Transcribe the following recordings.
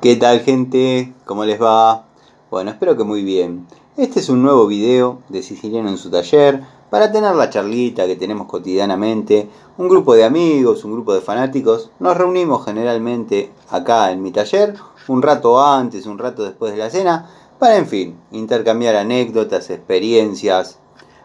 ¿Qué tal, gente? ¿Cómo les va? Bueno, espero que muy bien. Este es un nuevo video de Siciliano en su taller para tener la charlita que tenemos cotidianamente. Un grupo de amigos, un grupo de fanáticos. Nos reunimos generalmente acá en mi taller, un rato antes, un rato después de la cena, para, en fin, intercambiar anécdotas, experiencias.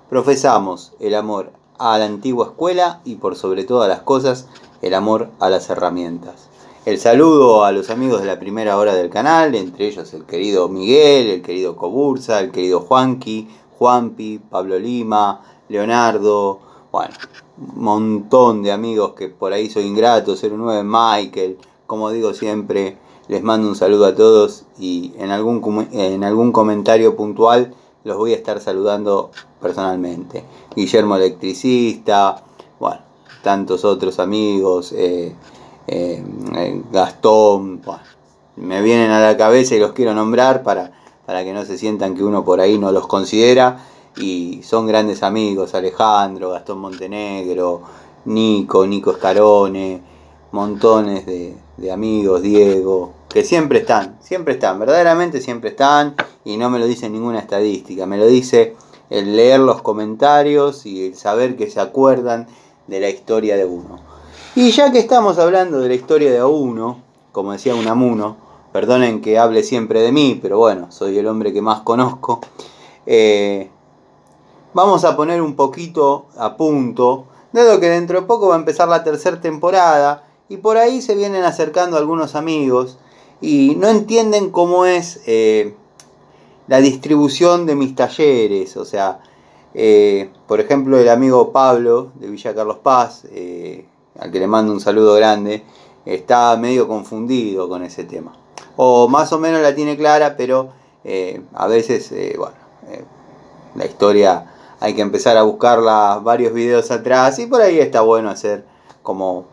Profesamos el amor a la antigua escuela y, por sobre todas las cosas, el amor a las herramientas. El saludo a los amigos de la primera hora del canal, entre ellos el querido Miguel, el querido Cobursa, el querido Juanqui, Juanpi, Pablo Lima, Leonardo, bueno, un montón de amigos que por ahí soy ingrato, 09 Michael, como digo siempre, les mando un saludo a todos y en algún comentario puntual los voy a estar saludando personalmente. Guillermo Electricista, bueno, tantos otros amigos, Gastón, bueno, me vienen a la cabeza y los quiero nombrar para que no se sientan que uno por ahí no los considera, y son grandes amigos: Alejandro, Gastón Montenegro, Nico Escarone, montones de amigos, Diego, que siempre están, verdaderamente siempre están, y no me lo dice ninguna estadística, me lo dice el leer los comentarios y el saber que se acuerdan de la historia de uno. Y ya que estamos hablando de la historia de uno, como decía Unamuno, perdonen que hable siempre de mí, pero bueno, soy el hombre que más conozco, vamos a poner un poquito a punto, dado que dentro de poco va a empezar la tercera temporada, y por ahí se vienen acercando algunos amigos, y no entienden cómo es la distribución de mis talleres. O sea, por ejemplo, el amigo Pablo de Villa Carlos Paz, al que le mando un saludo grande, está medio confundido con ese tema. O más o menos la tiene clara, pero a veces, la historia hay que empezar a buscarla varios videos atrás, y por ahí está bueno hacer como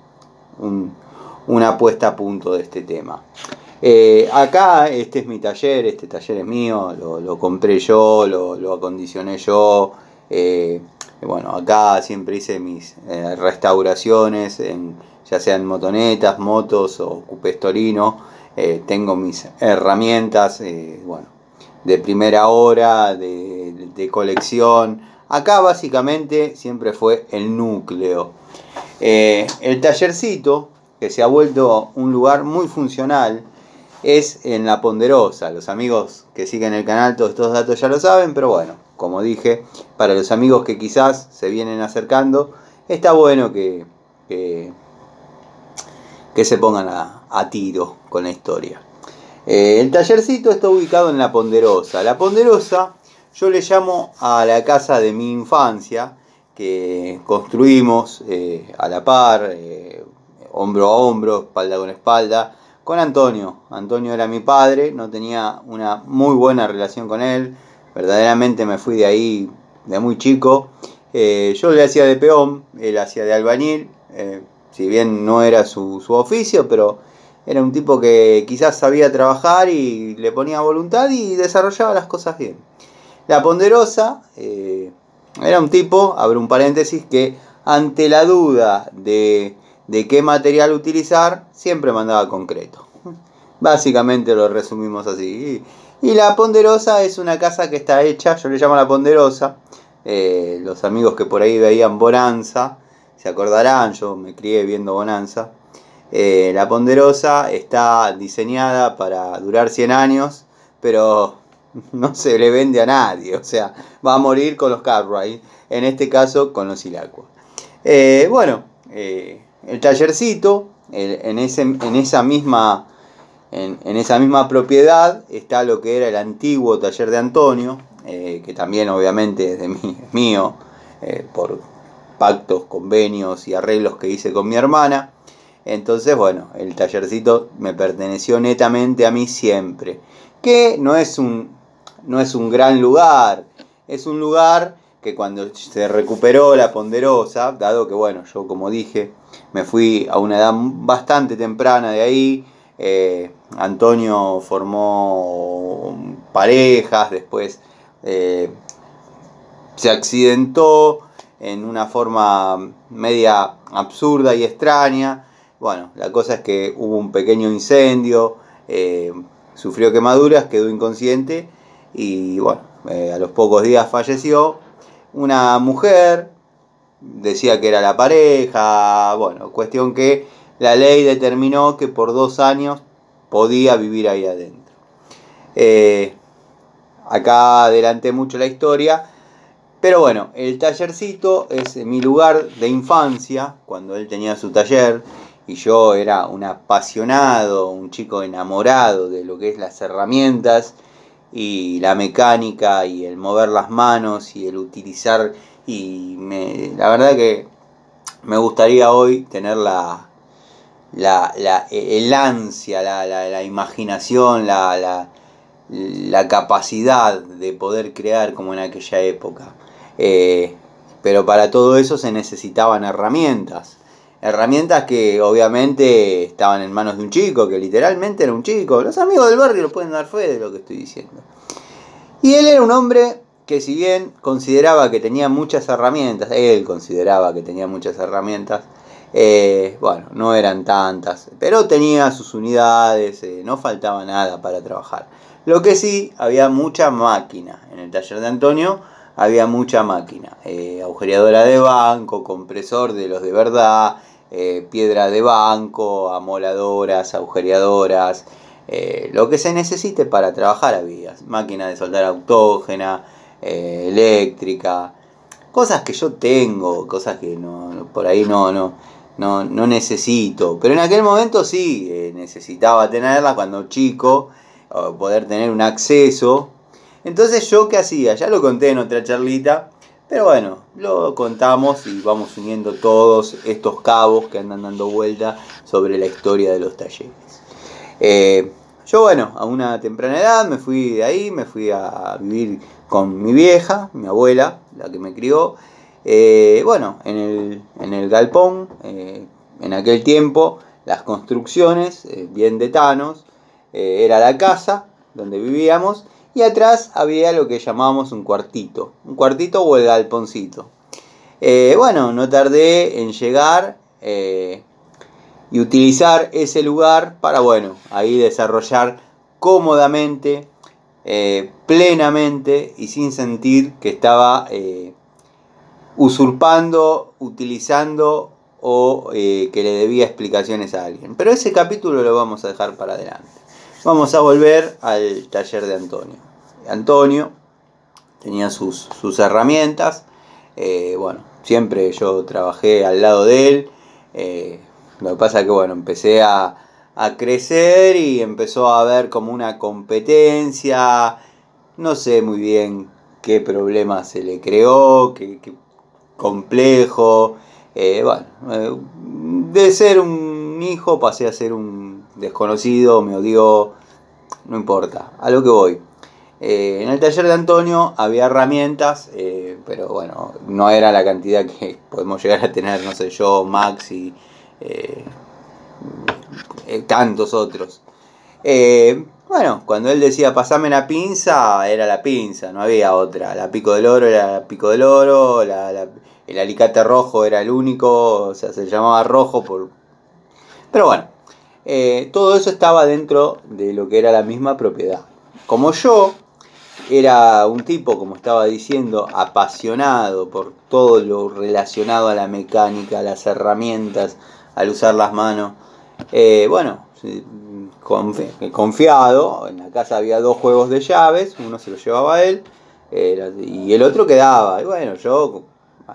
una puesta a punto de este tema. Acá este es mi taller, este taller es mío, lo compré yo, lo acondicioné yo. Bueno, acá siempre hice mis restauraciones, ya sean motonetas, motos o cupés Torino. Tengo mis herramientas, bueno, de primera hora, de colección. Acá básicamente siempre fue el núcleo. El tallercito, que se ha vuelto un lugar muy funcional, es en La Ponderosa. Los amigos que siguen el canal, todos estos datos ya lo saben, pero bueno, como dije, para los amigos que quizás se vienen acercando, está bueno que se pongan a tiro con la historia. El tallercito está ubicado en La Ponderosa. La Ponderosa yo le llamo a la casa de mi infancia, que construimos a la par, hombro a hombro, espalda con espalda, con Antonio. Antonio era mi padre, no tenía una muy buena relación con él, verdaderamente me fui de ahí de muy chico. Yo le hacía de peón, él hacía de albañil, si bien no era su oficio, pero era un tipo que quizás sabía trabajar y le ponía voluntad y desarrollaba las cosas bien. La Ponderosa era un tipo, abro un paréntesis, que ante la duda de qué material utilizar, siempre mandaba concreto. Básicamente lo resumimos así. Y La Ponderosa es una casa que está hecha, yo le llamo La Ponderosa. Los amigos que por ahí veían Bonanza se acordarán, yo me crié viendo Bonanza. La Ponderosa está diseñada para durar 100 años, pero no se le vende a nadie. O sea, va a morir con los Cartwright, en este caso con los Silacqua. Bueno, el tallercito, en esa misma propiedad está lo que era el antiguo taller de Antonio, que también obviamente es mío, por pactos, convenios y arreglos que hice con mi hermana. Entonces, bueno, el tallercito me perteneció netamente a mí siempre. Que no es un gran lugar, es un lugar que cuando se recuperó La Ponderosa, dado que, bueno, yo como dije, me fui a una edad bastante temprana de ahí, Antonio formó parejas, después se accidentó en una forma media absurda y extraña. Bueno, la cosa es que hubo un pequeño incendio, sufrió quemaduras, quedó inconsciente y bueno, a los pocos días falleció. Una mujer decía que era la pareja, bueno, cuestión que la ley determinó que por 2 años podía vivir ahí adentro. Acá adelanté mucho la historia, pero bueno, el tallercito es mi lugar de infancia, cuando él tenía su taller y yo era un apasionado, un chico enamorado de lo que es las herramientas y la mecánica y el mover las manos y el utilizar, y la verdad que me gustaría hoy tener el ansia, la imaginación, la capacidad de poder crear como en aquella época. Pero para todo eso se necesitaban herramientas. Herramientas que obviamente estaban en manos de un chico, que literalmente era un chico. Los amigos del barrio lo pueden dar fe de lo que estoy diciendo. Y él era un hombre que, si bien consideraba que tenía muchas herramientas, bueno, no eran tantas, pero tenía sus unidades, no faltaba nada para trabajar. Lo que sí, había mucha máquina. En el taller de Antonio había mucha máquina. Agujereadora de banco, compresor de los de verdad, piedra de banco, amoladoras, agujereadoras, lo que se necesite para trabajar había. Máquina de soldar autógena, eléctrica, cosas que yo tengo, cosas que por ahí no necesito, pero en aquel momento sí necesitaba tenerlas cuando chico, poder tener un acceso. Entonces yo, ¿qué hacía? Ya lo conté en otra charlita, pero bueno, lo contamos y vamos uniendo todos estos cabos que andan dando vuelta sobre la historia de los talleres. Yo, bueno, a una temprana edad me fui de ahí, me fui a vivir con mi vieja, mi abuela, la que me crió. Bueno, en el galpón, en aquel tiempo, las construcciones, bien de tanos, era la casa donde vivíamos, y atrás había lo que llamábamos un cuartito o el galponcito. Bueno, no tardé en llegar y utilizar ese lugar para, bueno, ahí desarrollar cómodamente, plenamente y sin sentir que estaba usurpando, utilizando o que le debía explicaciones a alguien. Pero ese capítulo lo vamos a dejar para adelante. Vamos a volver al taller de Antonio. Antonio tenía sus herramientas. Bueno, siempre yo trabajé al lado de él. Lo que pasa es que, bueno, empecé a crecer y empezó a haber como una competencia. No sé muy bien qué problema se le creó, qué complejo. Bueno, de ser un hijo pasé a ser un desconocido, me odió, no importa, a lo que voy. En el taller de Antonio había herramientas, pero bueno, no era la cantidad que podemos llegar a tener, no sé, yo, Maxi, tantos otros. Bueno, cuando él decía pasame la pinza, era la pinza, no había otra. La pico del oro era la pico del oro, el alicate rojo era el único, o sea, se llamaba rojo por... Pero bueno, todo eso estaba dentro de lo que era la misma propiedad. Como yo era un tipo, como estaba diciendo, apasionado por todo lo relacionado a la mecánica, a las herramientas, al usar las manos, bueno, confiado. En la casa había 2 juegos de llaves, uno se lo llevaba él y el otro quedaba. Y bueno, yo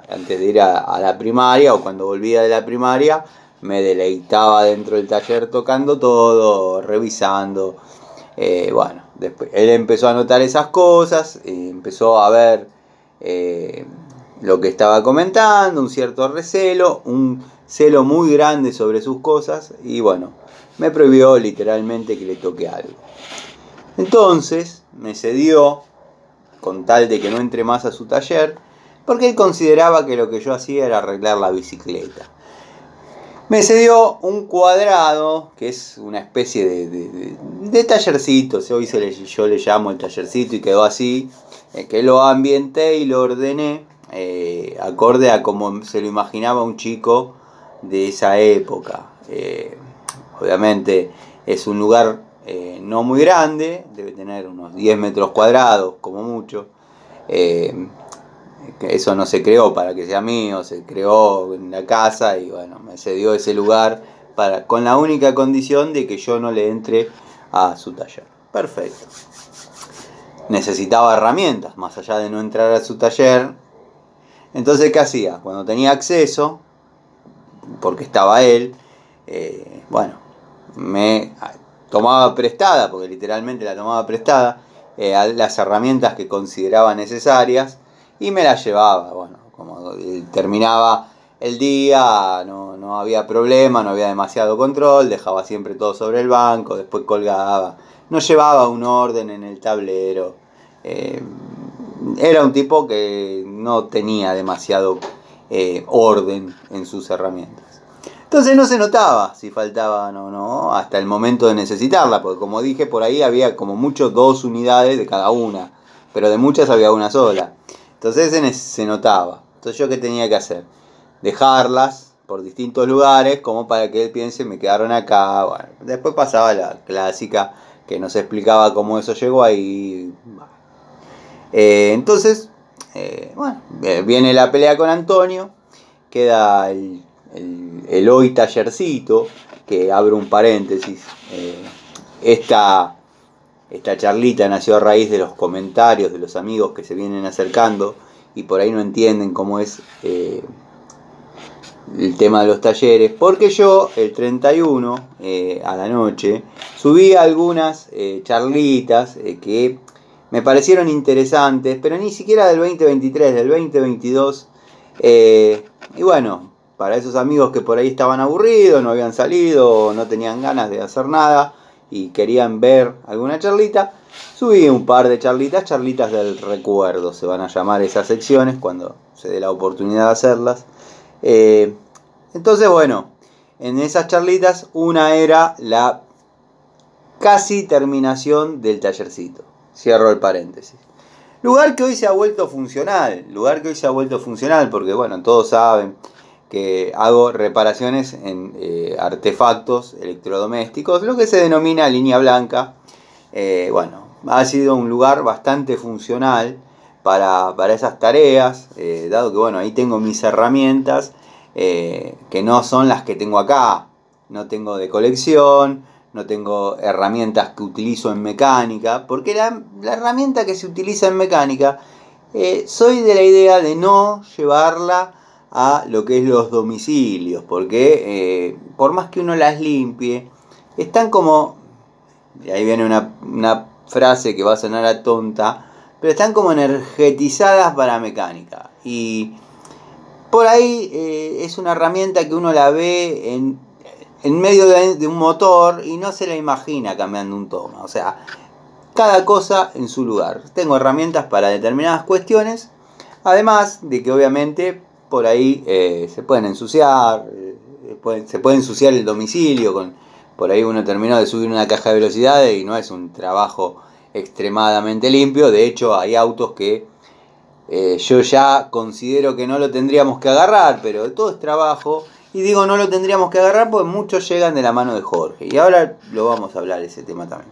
antes de ir a la primaria o cuando volvía de la primaria me deleitaba dentro del taller tocando todo, revisando. Bueno, después él empezó a notar esas cosas, empezó a ver lo que estaba comentando, un cierto recelo, un celo muy grande sobre sus cosas, y bueno, me prohibió literalmente que le toque algo. Entonces me cedió con tal de que no entre más a su taller, porque él consideraba que lo que yo hacía era arreglar la bicicleta. Me cedió un cuadrado, que es una especie de tallercito, hoy yo le llamo el tallercito y quedó así, que lo ambienté y lo ordené acorde a como se lo imaginaba un chico de esa época. Obviamente es un lugar no muy grande, debe tener unos 10 metros cuadrados como mucho. Eso no se creó para que sea mío, se creó en la casa y bueno, me cedió ese lugar con la única condición de que yo no le entre a su taller. Perfecto. Necesitaba herramientas, más allá de no entrar a su taller. Entonces, ¿qué hacía? Cuando tenía acceso, porque estaba él, bueno, me tomaba prestada, porque literalmente la tomaba prestada, las herramientas que consideraba necesarias y me las llevaba. Bueno, como terminaba el día, no había problema, no había demasiado control, dejaba siempre todo sobre el banco, después colgaba, no llevaba un orden en el tablero. Era un tipo que no tenía demasiado orden en sus herramientas. Entonces no se notaba si faltaban o no hasta el momento de necesitarla, porque como dije, por ahí había como mucho 2 unidades de cada una, pero de muchas había una sola. Entonces se notaba. Entonces yo, ¿qué tenía que hacer? Dejarlas por distintos lugares como para que él piense, me quedaron acá. Bueno, después pasaba la clásica que nos explicaba cómo eso llegó ahí. Entonces, bueno, viene la pelea con Antonio, queda el hoy tallercito, que abro un paréntesis. Esta charlita nació a raíz de los comentarios de los amigos que se vienen acercando y por ahí no entienden cómo es el tema de los talleres, porque yo el 31 a la noche subí algunas charlitas que me parecieron interesantes, pero ni siquiera del 2023, del 2022. Y bueno, para esos amigos que por ahí estaban aburridos, no habían salido, no tenían ganas de hacer nada y querían ver alguna charlita, subí un par de charlitas del recuerdo, se van a llamar esas secciones cuando se dé la oportunidad de hacerlas. Entonces, bueno, en esas charlitas una era la casi terminación del tallercito. Cierro el paréntesis. Lugar que hoy se ha vuelto funcional. Porque, bueno, todos saben que hago reparaciones en artefactos electrodomésticos, lo que se denomina línea blanca. Bueno, ha sido un lugar bastante funcional para esas tareas, dado que, bueno, ahí tengo mis herramientas que no son las que tengo acá. No tengo de colección, no tengo herramientas que utilizo en mecánica, porque la herramienta que se utiliza en mecánica, soy de la idea de no llevarla a lo que es los domicilios, porque por más que uno las limpie, están como, y ahí viene una frase que va a sonar a tonta, pero están como energetizadas para mecánica, y por ahí es una herramienta que uno la ve en medio de un motor y no se la imagina cambiando un toma. O sea, cada cosa en su lugar. Tengo herramientas para determinadas cuestiones, además de que obviamente por ahí se pueden ensuciar, se puede ensuciar el domicilio. Por ahí uno terminó de subir una caja de velocidades y no es un trabajo extremadamente limpio. De hecho, hay autos que yo ya considero que no lo tendríamos que agarrar, pero todo es trabajo. Y digo no lo tendríamos que agarrar porque muchos llegan de la mano de Jorge. Y ahora lo vamos a hablar ese tema también.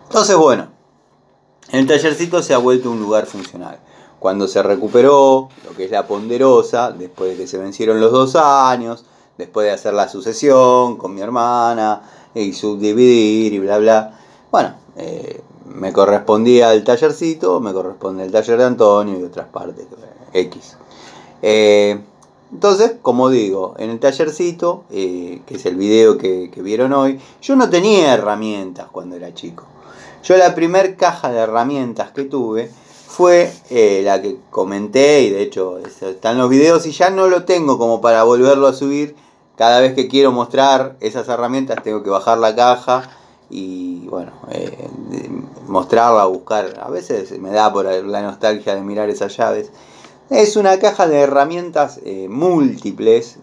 Entonces, bueno, el tallercito se ha vuelto un lugar funcional. Cuando se recuperó lo que es la Ponderosa, después de que se vencieron los 2 años, después de hacer la sucesión con mi hermana y subdividir y bla bla, bueno, me correspondía el tallercito, me corresponde el taller de Antonio y otras partes, X. Entonces, como digo, en el tallercito, que es el video que vieron hoy, yo no tenía herramientas cuando era chico. Yo la primer caja de herramientas que tuve fue la que comenté, y de hecho están los videos y ya no lo tengo como para volverlo a subir. Cada vez que quiero mostrar esas herramientas tengo que bajar la caja y bueno, mostrarla, buscar. A veces me da por la nostalgia de mirar esas llaves. Es una caja de herramientas múltiples,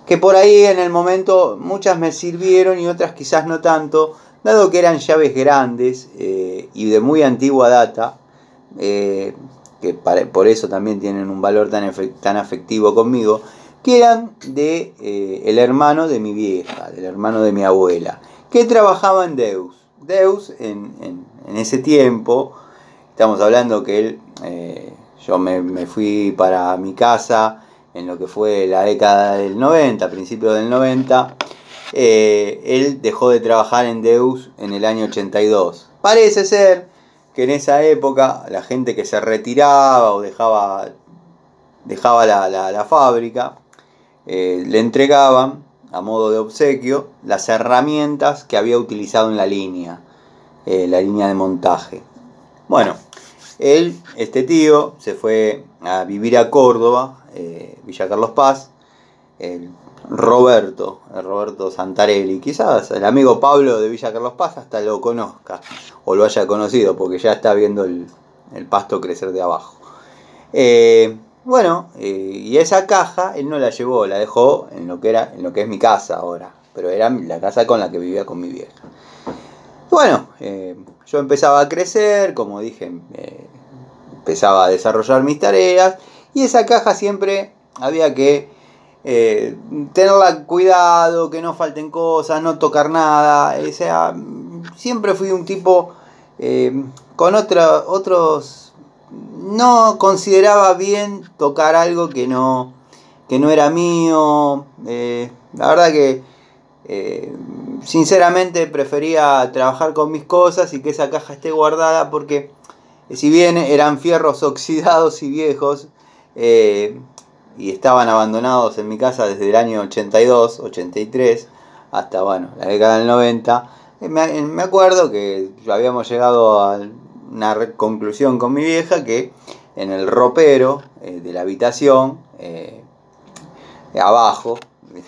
que por ahí en el momento muchas me sirvieron y otras quizás no tanto, dado que eran llaves grandes y de muy antigua data, que por eso también tienen un valor tan afectivo conmigo, que eran de el hermano de mi vieja, del hermano de mi abuela. que trabajaba en Deus. Deus en ese tiempo, estamos hablando que él, yo me fui para mi casa en lo que fue la década del 90, principios del 90, él dejó de trabajar en Deus en el año 82. Parece ser que en esa época la gente que se retiraba o dejaba la fábrica, le entregaban a modo de obsequio las herramientas que había utilizado en la línea de montaje. Bueno, este tío se fue a vivir a Córdoba, Villa Carlos Paz, el Roberto Santarelli. Quizás el amigo Pablo de Villa Carlos Paz hasta lo conozca o lo haya conocido, porque ya está viendo el pasto crecer de abajo. Y esa caja él no la llevó, la dejó en lo que es mi casa ahora, pero era la casa con la que vivía con mi vieja. Bueno, yo empezaba a crecer, como dije, empezaba a desarrollar mis tareas, y esa caja siempre había que tenerla cuidado, que no falten cosas, no tocar nada. O sea, siempre fui un tipo con otros. No consideraba bien tocar algo que no era mío. La verdad que sinceramente prefería trabajar con mis cosas y que esa caja esté guardada, porque si bien eran fierros oxidados y viejos, y estaban abandonados en mi casa desde el año 82, 83 hasta la década del 90, me acuerdo que habíamos llegado a una conclusión con mi vieja que en el ropero de la habitación, abajo,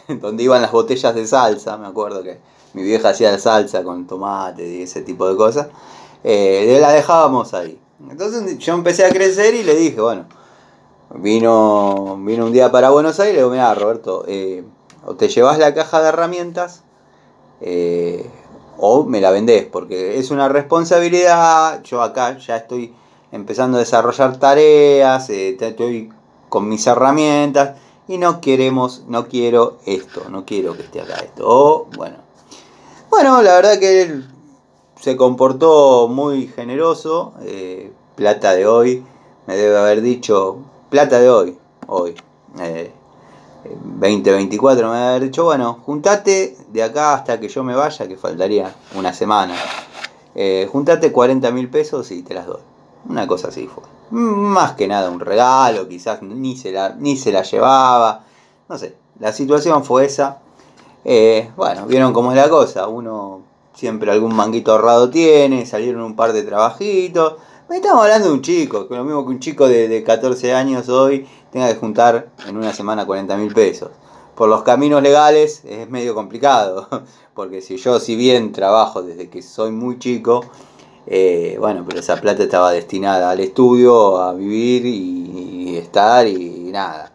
donde iban las botellas de salsa, me acuerdo que mi vieja hacía salsa con tomate y ese tipo de cosas, la dejábamos ahí. Entonces yo empecé a crecer y le dije, vino un día para Buenos Aires y le digo, mirá, Roberto, o te llevas la caja de herramientas o me la vendés, porque es una responsabilidad. Yo acá ya estoy empezando a desarrollar tareas, estoy con mis herramientas y no quiero esto, no quiero que esté acá esto. Bueno, la verdad que él se comportó muy generoso. Plata de hoy, me debe haber dicho, plata de hoy, 2024, me debe haber dicho, juntate de acá hasta que yo me vaya, que faltaría una semana, juntate 40.000 pesos y te las doy. Una cosa así fue. Más que nada un regalo, quizás ni se la llevaba, no sé, la situación fue esa. Vieron cómo es la cosa, uno siempre algún manguito ahorrado tiene, salieron un par de trabajitos. Estamos hablando de un chico, que lo mismo que un chico de 14 años hoy tenga que juntar en una semana 40.000 pesos. Por los caminos legales es medio complicado, porque si bien trabajo desde que soy muy chico, pero esa plata estaba destinada al estudio, a vivir y estar y nada.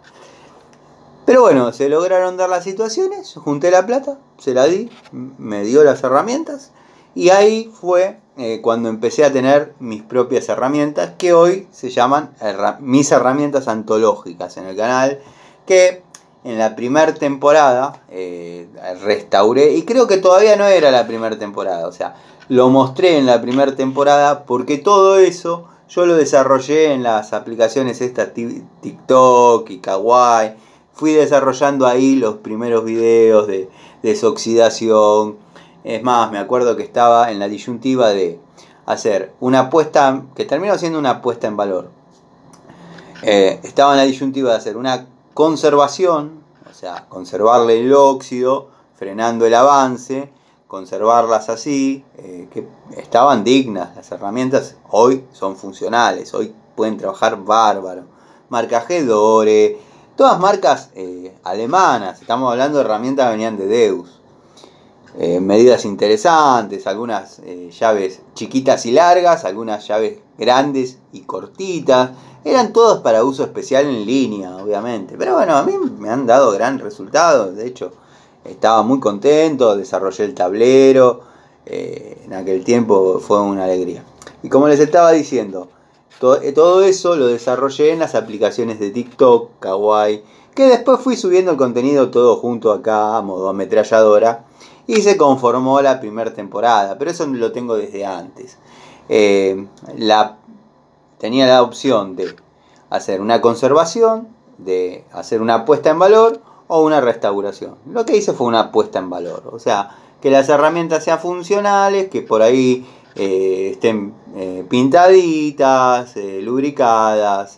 Pero se lograron dar las situaciones, junté la plata, se la di, me dio las herramientas y ahí fue cuando empecé a tener mis propias herramientas, que hoy se llaman mis herramientas antológicas en el canal, que en la primera temporada restauré, y creo que todavía no era la primera temporada, o sea, lo mostré en la primera temporada porque todo eso yo lo desarrollé en las aplicaciones estas TikTok y Kawaii. Fui desarrollando ahí los primeros videos de desoxidación. Es más, me acuerdo que estaba en la disyuntiva de hacer una apuesta, que terminó siendo una apuesta en valor. Estaba en la disyuntiva de hacer una conservación, o sea, conservarle el óxido, frenando el avance, conservarlas así, que estaban dignas. Las herramientas hoy son funcionales, hoy pueden trabajar bárbaro. Marca Gedore, todas marcas alemanas, estamos hablando de herramientas que venían de Deus. Medidas interesantes, algunas llaves chiquitas y largas, algunas llaves grandes y cortitas. Eran todas para uso especial en línea, obviamente. Pero a mí me han dado gran resultado. De hecho, estaba muy contento, desarrollé el tablero. En aquel tiempo fue una alegría. Y como les estaba diciendo, todo eso lo desarrollé en las aplicaciones de TikTok, Kawaii, que después fui subiendo el contenido todo junto acá a modo ametralladora. y se conformó la primera temporada, pero eso lo tengo desde antes. Tenía la opción de hacer una conservación, de hacer una puesta en valor o una restauración. Lo que hice fue una puesta en valor, o sea, que las herramientas sean funcionales, que por ahí estén pintaditas, lubricadas,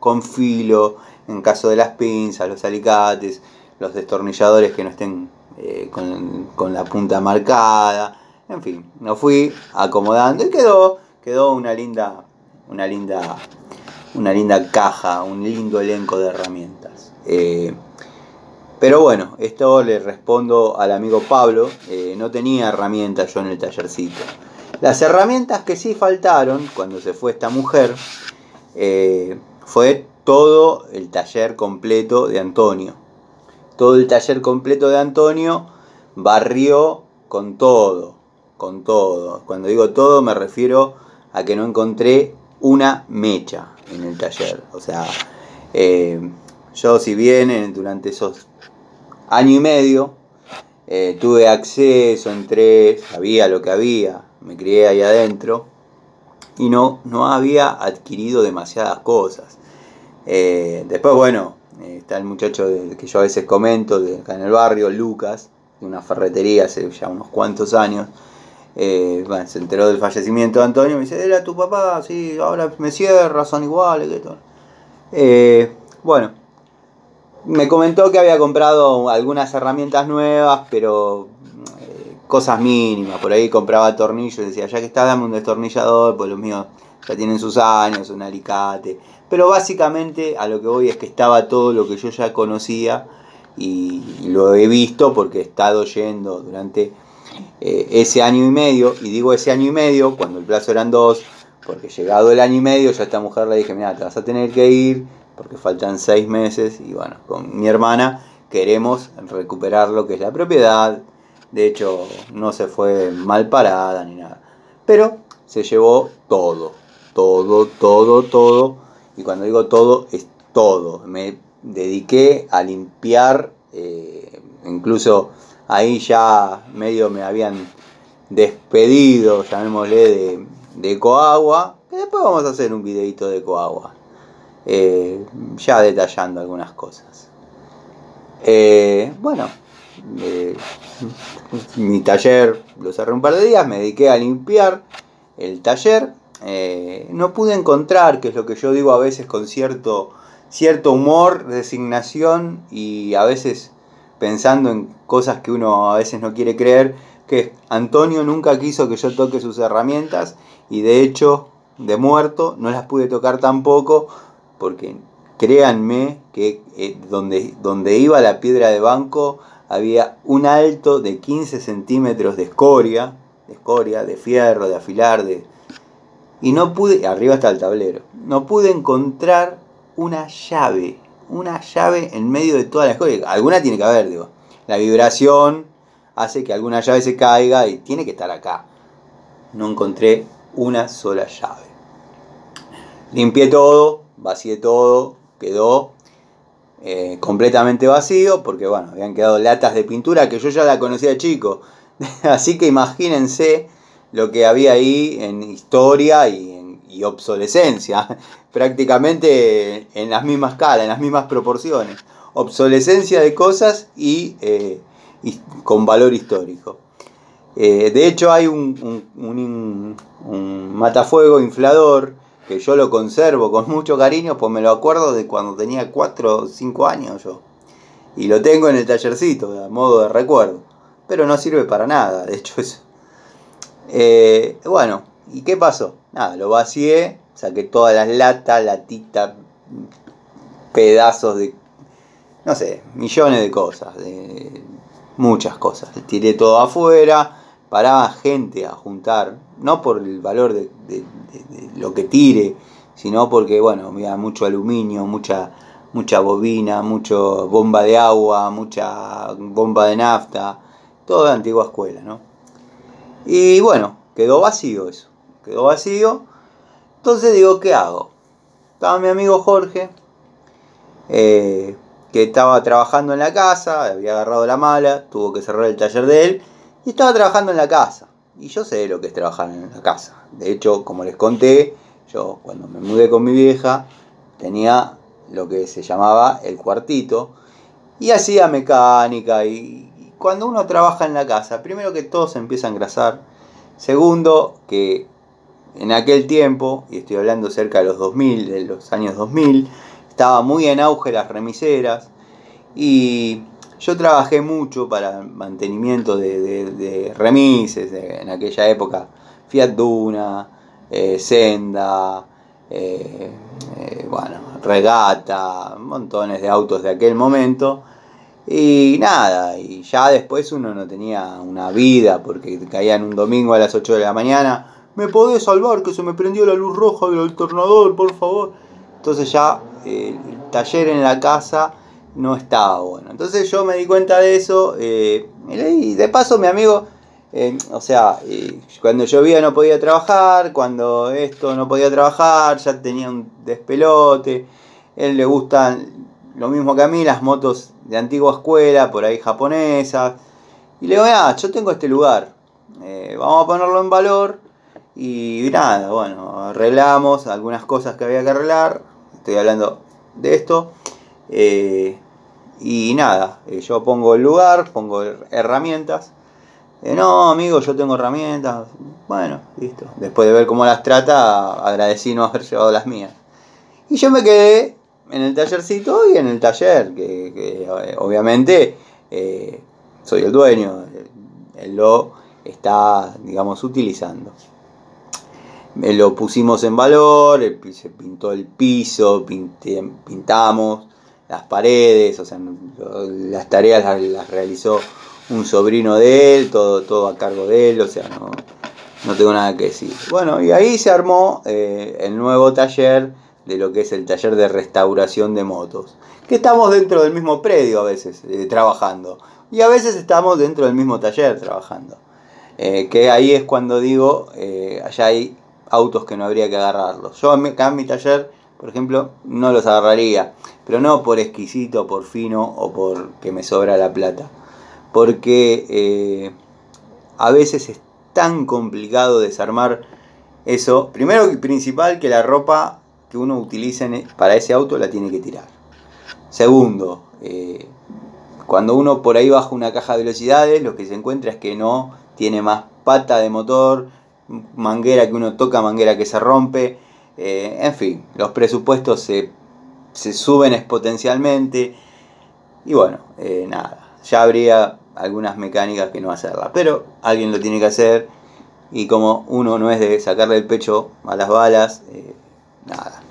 con filo, en caso de las pinzas, los alicates, los destornilladores que no estén con la punta marcada. En fin, lo fui acomodando y quedó una linda caja, un lindo elenco de herramientas. Pero bueno, esto le respondo al amigo Pablo. No tenía herramientas yo en el tallercito. Las herramientas que sí faltaron cuando se fue esta mujer fue todo el taller completo de Antonio. Todo el taller completo de Antonio barrió con todo. Cuando digo todo me refiero a que no encontré una mecha en el taller. O sea, yo si bien durante esos año y medio tuve acceso, entré, sabía lo que había, me crié ahí adentro y no había adquirido demasiadas cosas. Después, bueno, está el muchacho que yo a veces comento, de acá en el barrio, Lucas, de una ferretería hace ya unos cuantos años. Bueno, se enteró del fallecimiento de Antonio, me dice, era tu papá, sí, ahora me cierra, son iguales, ¿qué tal? Bueno, me comentó que había comprado algunas herramientas nuevas, pero cosas mínimas. Por ahí compraba tornillos y decía, ya que está, dame un destornillador, pues los míos ya tienen sus años, un alicate. Pero básicamente a lo que voy es que estaba todo lo que yo ya conocía y lo he visto porque he estado yendo durante ese año y medio. Y digo ese año y medio cuando el plazo eran 2, porque llegado el año y medio yo a esta mujer le dije, mira, te vas a tener que ir porque faltan 6 meses y bueno, con mi hermana queremos recuperar lo que es la propiedad. De hecho, no se fue mal parada ni nada, pero se llevó todo. Y cuando digo todo, es todo. Me dediqué a limpiar, incluso ahí ya medio me habían despedido, llamémosle, de Ecoagua, que después vamos a hacer un videito de Ecoagua, ya detallando algunas cosas. Bueno, mi taller lo cerré un par de días, me dediqué a limpiar el taller. No pude encontrar, que es lo que yo digo a veces con cierto humor, resignación y a veces pensando en cosas que uno a veces no quiere creer, que Antonio nunca quiso que yo toque sus herramientas y de hecho, de muerto, no las pude tocar tampoco porque créanme que donde iba la piedra de banco había un alto de 15 centímetros de escoria, de fierro, de afilar, y no pude, arriba está el tablero, no pude encontrar una llave en medio de toda la escoria. Alguna tiene que haber, digo. La vibración hace que alguna llave se caiga y tiene que estar acá. No encontré una sola llave. Limpié todo, vacié todo, quedó completamente vacío porque bueno, habían quedado latas de pintura que yo ya la conocía de chico. Así que imagínense lo que había ahí en historia y obsolescencia, prácticamente en las mismas escalas, en las mismas proporciones. Obsolescencia de cosas y con valor histórico. De hecho hay un matafuego inflador que yo lo conservo con mucho cariño, pues me lo acuerdo de cuando tenía 4 o 5 años yo. Y lo tengo en el tallercito, a modo de recuerdo. Pero no sirve para nada, de hecho eso. Bueno, ¿y qué pasó? Nada, lo vacié, saqué todas las latitas, pedazos de, no sé, millones de cosas, de muchas cosas. Tiré todo afuera, paraba gente a juntar, no por el valor de lo que tire, sino porque, bueno, había mucho aluminio, mucha bobina, mucho bomba de agua, mucha bomba de nafta, todo de antigua escuela, ¿no? Y bueno, quedó vacío eso, quedó vacío. Entonces digo, ¿qué hago? Estaba mi amigo Jorge, que estaba trabajando en la casa, había agarrado la mala, tuvo que cerrar el taller de él Y estaba trabajando en la casa. Y yo sé lo que es trabajar en la casa. De hecho, como les conté, yo cuando me mudé con mi vieja tenía lo que se llamaba el cuartito y hacía mecánica. Y cuando uno trabaja en la casa, primero que todo se empieza a engrasar. Segundo, que en aquel tiempo, y estoy hablando cerca de los 2000, de los años 2000, estaba muy en auge las remiseras. Y yo trabajé mucho para el mantenimiento de remises, en aquella época Fiat Duna, Senda, bueno, Regata, montones de autos de aquel momento. Y nada, y ya después uno no tenía una vida porque caían un domingo a las 8 de la mañana. ¿Me podés salvar que se me prendió la luz roja del alternador, por favor? Entonces ya el taller en la casa no estaba bueno. Entonces yo me di cuenta de eso y de paso mi amigo, cuando llovía no podía trabajar, cuando esto no podía trabajar, ya tenía un despelote. Él le gustan lo mismo que a mí, las motos de antigua escuela, por ahí japonesas. Y le digo, yo tengo este lugar, vamos a ponerlo en valor. Y nada, bueno, arreglamos algunas cosas que había que arreglar. Estoy hablando de esto. Y nada, yo pongo el lugar, pongo herramientas. No, amigo, yo tengo herramientas. Bueno, listo. Después de ver cómo las trata, agradecí no haber llevado las mías. Y yo me quedé en el tallercito y en el taller, que obviamente soy el dueño. Él lo está, digamos, utilizando. Lo pusimos en valor, se pintó el piso, pintamos las paredes, o sea, las tareas las realizó un sobrino de él, todo a cargo de él, o sea, no tengo nada que decir. Bueno, y ahí se armó el nuevo taller de lo que es el taller de restauración de motos, que estamos dentro del mismo predio a veces trabajando, y a veces estamos dentro del mismo taller trabajando, que ahí es cuando digo, allá hay autos que no habría que agarrarlos. Yo acá en mi taller, por ejemplo, no los agarraría, pero no por exquisito, por fino o porque me sobra la plata, porque a veces es tan complicado desarmar eso. Primero y principal, que la ropa que uno utilice para ese auto la tiene que tirar. Segundo, cuando uno por ahí baja una caja de velocidades, lo que se encuentra es que no tiene más pata de motor, manguera que uno toca, manguera que se rompe, en fin, los presupuestos se suben exponencialmente y bueno, nada, ya habría algunas mecánicas que no hacerlas, pero alguien lo tiene que hacer y como uno no es de sacarle el pecho a las balas, nada.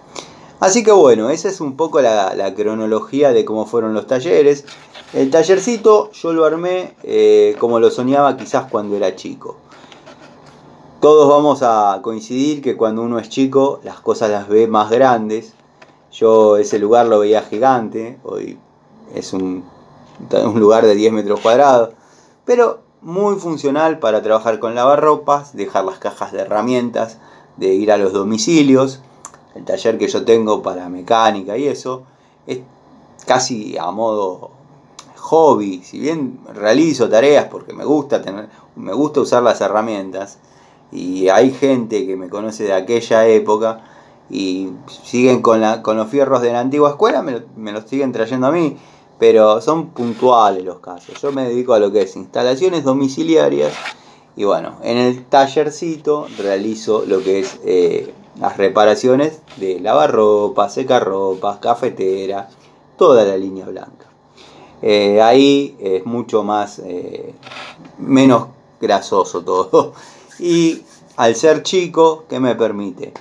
Así que bueno, esa es un poco la cronología de cómo fueron los talleres. El tallercito yo lo armé como lo soñaba quizás cuando era chico. Todos vamos a coincidir que cuando uno es chico las cosas las ve más grandes. Yo ese lugar lo veía gigante, hoy es un lugar de 10 metros cuadrados, pero muy funcional para trabajar con lavarropas, dejar las cajas de herramientas, de ir a los domicilios. El taller que yo tengo para mecánica y eso es casi a modo hobby, si bien realizo tareas porque me gusta usar las herramientas. Y hay gente que me conoce de aquella época y siguen con los fierros de la antigua escuela, me los siguen trayendo a mí, pero son puntuales los casos. Yo me dedico a lo que es instalaciones domiciliarias y bueno, en el tallercito realizo lo que es las reparaciones de lavarropas, secarropas, cafetera, toda la línea blanca. Ahí es mucho más, menos grasoso todo. Y al ser chico, ¿qué me permite?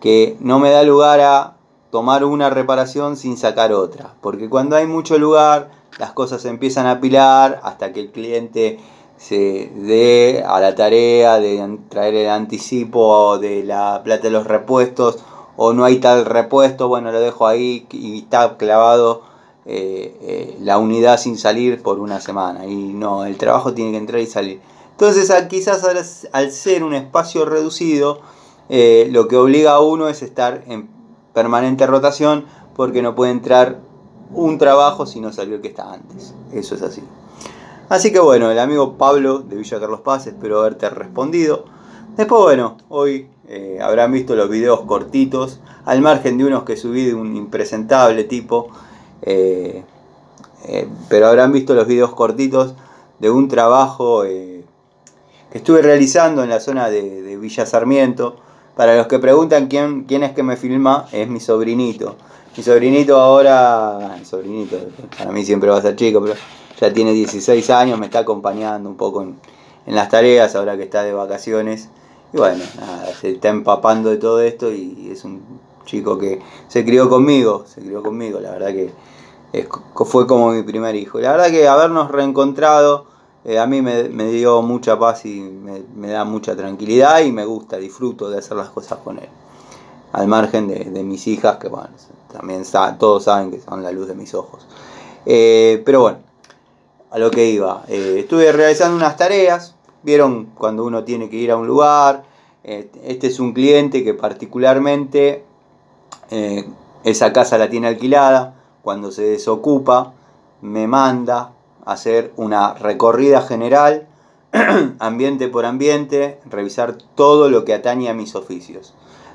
Que no me da lugar a tomar una reparación sin sacar otra. Porque cuando hay mucho lugar, las cosas se empiezan a apilar hasta que el cliente se dé a la tarea de traer el anticipo de la plata de los repuestos, o no hay tal repuesto, bueno, lo dejo ahí y está clavado la unidad sin salir por una semana. Y no, el trabajo tiene que entrar y salir. Entonces quizás al ser un espacio reducido, lo que obliga a uno es estar en permanente rotación, porque no puede entrar un trabajo si no salió el que está antes. Eso es así. Así que bueno, el amigo Pablo de Villa Carlos Paz, espero haberte respondido. Después bueno, hoy habrán visto los videos cortitos, al margen de unos que subí de un impresentable tipo, pero habrán visto los videos cortitos de un trabajo que estuve realizando en la zona de Villa Sarmiento. Para los que preguntan quién es que me filma, es mi sobrinito. Mi sobrinito ahora, para mí siempre va a ser chico, pero ya tiene 16 años, me está acompañando un poco en las tareas ahora que está de vacaciones. Y bueno, nada, se está empapando de todo esto y es un chico que se crió conmigo, la verdad que fue como mi primer hijo. La verdad que habernos reencontrado a mí me dio mucha paz y me da mucha tranquilidad y me gusta, disfruto de hacer las cosas con él. Al margen de mis hijas, que bueno, también todos saben que son la luz de mis ojos. Pero bueno, a lo que iba. Estuve realizando unas tareas. Vieron cuando uno tiene que ir a un lugar. Este es un cliente que particularmente esa casa la tiene alquilada. Cuando se desocupa me manda a hacer una recorrida general, ambiente por ambiente, revisar todo lo que atañe a mis oficios.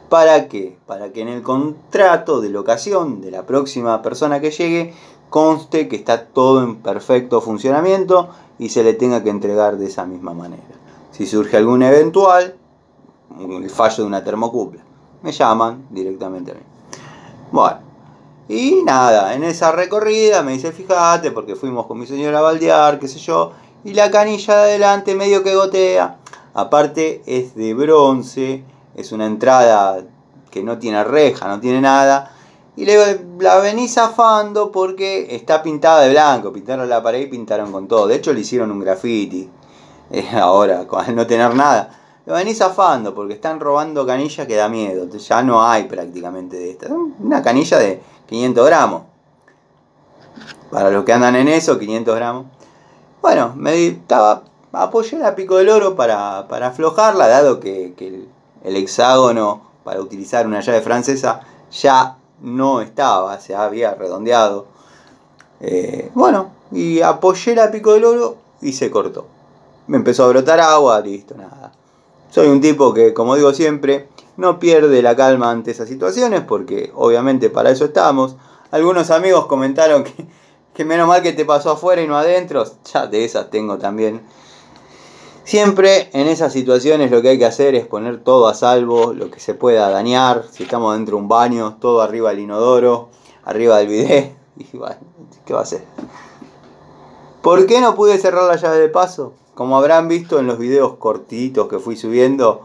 ¿Para qué? Para que en el contrato de locación de la próxima persona que llegue conste que está todo en perfecto funcionamiento y se le tenga que entregar de esa misma manera. Si surge algún eventual, el fallo de una termocupla, me llaman directamente a mí. Bueno, y nada, en esa recorrida me dice, fíjate, porque fuimos con mi señora a baldear, qué sé yo, y la canilla de adelante medio que gotea. Aparte es de bronce, es una entrada que no tiene reja, no tiene nada. Y le la vení zafando porque está pintada de blanco. Pintaron la pared y pintaron con todo. De hecho le hicieron un graffiti. Ahora, al no tener nada. Lo vení zafando porque están robando canillas que da miedo. Entonces ya no hay prácticamente de estas. Una canilla de 500 gramos. Para los que andan en eso, 500 gramos. Bueno, apoyé la pico del oro para aflojarla, dado que el hexágono para utilizar una llave francesa ya no estaba, se había redondeado. Bueno, y apoyé la pico del oro y se cortó. Me empezó a brotar agua, listo, nada. Soy un tipo que, como digo siempre, no pierde la calma ante esas situaciones porque obviamente para eso estamos. Algunos amigos comentaron que menos mal que te pasó afuera y no adentro. Ya de esas tengo también. Siempre en esas situaciones lo que hay que hacer es poner todo a salvo, lo que se pueda dañar. Si estamos dentro de un baño, todo arriba del inodoro, arriba del bidet. Y bueno, ¿qué va a hacer? ¿Por qué no pude cerrar la llave de paso? Como habrán visto en los videos cortitos que fui subiendo,